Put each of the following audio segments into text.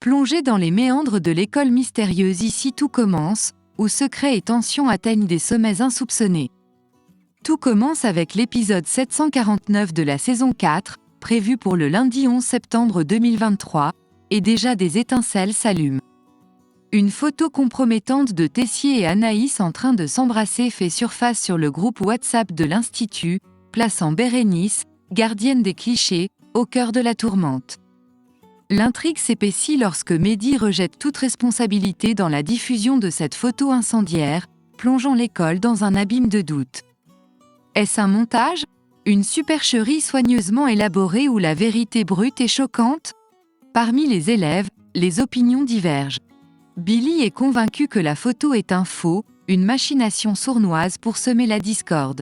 Plongez dans les méandres de l'école mystérieuse Ici tout commence, où secrets et tensions atteignent des sommets insoupçonnés. Tout commence avec l'épisode 749 de la saison 4, prévu pour le lundi 11 septembre 2023, et déjà des étincelles s'allument. Une photo compromettante de Tessier et Anaïs en train de s'embrasser fait surface sur le groupe WhatsApp de l'Institut, plaçant Bérénice, gardienne des clichés, au cœur de la tourmente. L'intrigue s'épaissit lorsque Mehdi rejette toute responsabilité dans la diffusion de cette photo incendiaire, plongeant l'école dans un abîme de doute. Est-ce un montage ? Une supercherie soigneusement élaborée où la vérité brute est choquante ? Parmi les élèves, les opinions divergent. Billy est convaincu que la photo est un faux, une machination sournoise pour semer la discorde.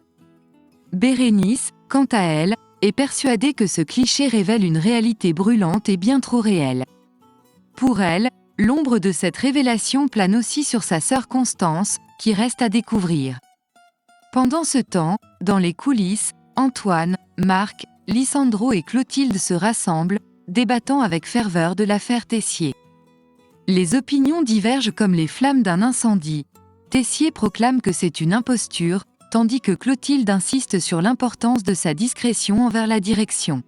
Bérénice, quant à elle, est persuadée que ce cliché révèle une réalité brûlante et bien trop réelle. Pour elle, l'ombre de cette révélation plane aussi sur sa sœur Constance, qui reste à découvrir. Pendant ce temps, dans les coulisses, Antoine, Marc, Lisandro et Clotilde se rassemblent, débattant avec ferveur de l'affaire Tessier. Les opinions divergent comme les flammes d'un incendie. Tessier proclame que c'est une imposture, tandis que Clotilde insiste sur l'importance de sa discrétion envers la direction.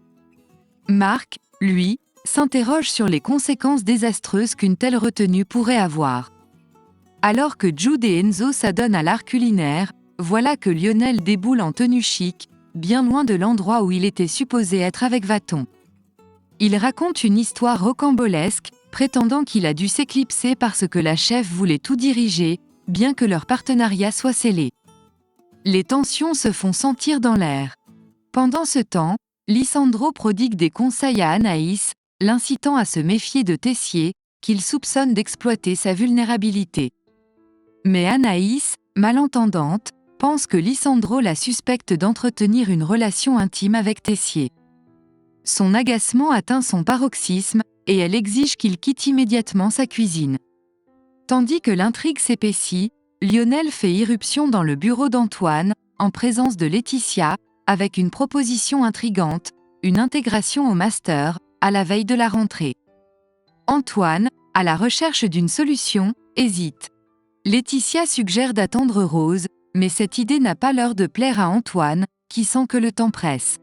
Marc, lui, s'interroge sur les conséquences désastreuses qu'une telle retenue pourrait avoir. Alors que Jude et Enzo s'adonnent à l'art culinaire, voilà que Lionel déboule en tenue chic, bien loin de l'endroit où il était supposé être avec Vaton. Il raconte une histoire rocambolesque, prétendant qu'il a dû s'éclipser parce que la chef voulait tout diriger, bien que leur partenariat soit scellé. Les tensions se font sentir dans l'air. Pendant ce temps, Lisandro prodigue des conseils à Anaïs, l'incitant à se méfier de Tessier, qu'il soupçonne d'exploiter sa vulnérabilité. Mais Anaïs, malentendante, pense que Lisandro la suspecte d'entretenir une relation intime avec Tessier. Son agacement atteint son paroxysme, et elle exige qu'il quitte immédiatement sa cuisine. Tandis que l'intrigue s'épaissit, Lionel fait irruption dans le bureau d'Antoine, en présence de Laetitia, avec une proposition intrigante, une intégration au master, à la veille de la rentrée. Antoine, à la recherche d'une solution, hésite. Laetitia suggère d'attendre Rose, mais cette idée n'a pas l'heure de plaire à Antoine, qui sent que le temps presse.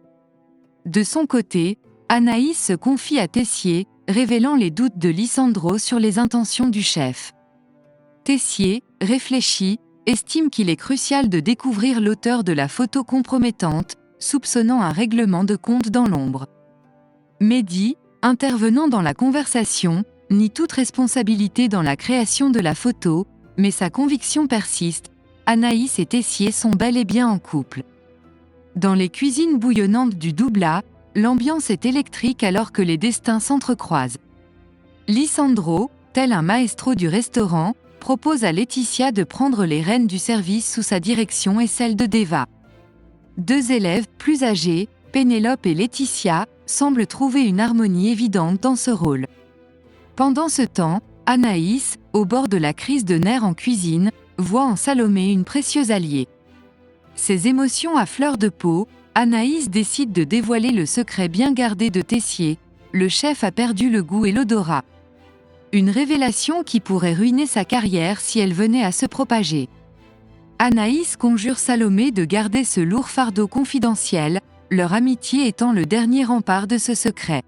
De son côté, Anaïs se confie à Tessier, révélant les doutes de Lisandro sur les intentions du chef. Tessier, réfléchi, estime qu'il est crucial de découvrir l'auteur de la photo compromettante, soupçonnant un règlement de compte dans l'ombre. Mehdi, intervenant dans la conversation, nie toute responsabilité dans la création de la photo, mais sa conviction persiste, Anaïs et Tessier sont bel et bien en couple. Dans les cuisines bouillonnantes du Doubla, l'ambiance est électrique alors que les destins s'entrecroisent. Lisandro, tel un maestro du restaurant, propose à Laetitia de prendre les rênes du service sous sa direction et celle de Deva. Deux élèves plus âgés, Pénélope et Laetitia, semblent trouver une harmonie évidente dans ce rôle. Pendant ce temps, Anaïs, au bord de la crise de nerfs en cuisine, voit en Salomé une précieuse alliée. Ses émotions à fleur de peau, Anaïs décide de dévoiler le secret bien gardé de Tessier, le chef a perdu le goût et l'odorat. Une révélation qui pourrait ruiner sa carrière si elle venait à se propager. Anaïs conjure Salomé de garder ce lourd fardeau confidentiel, leur amitié étant le dernier rempart de ce secret.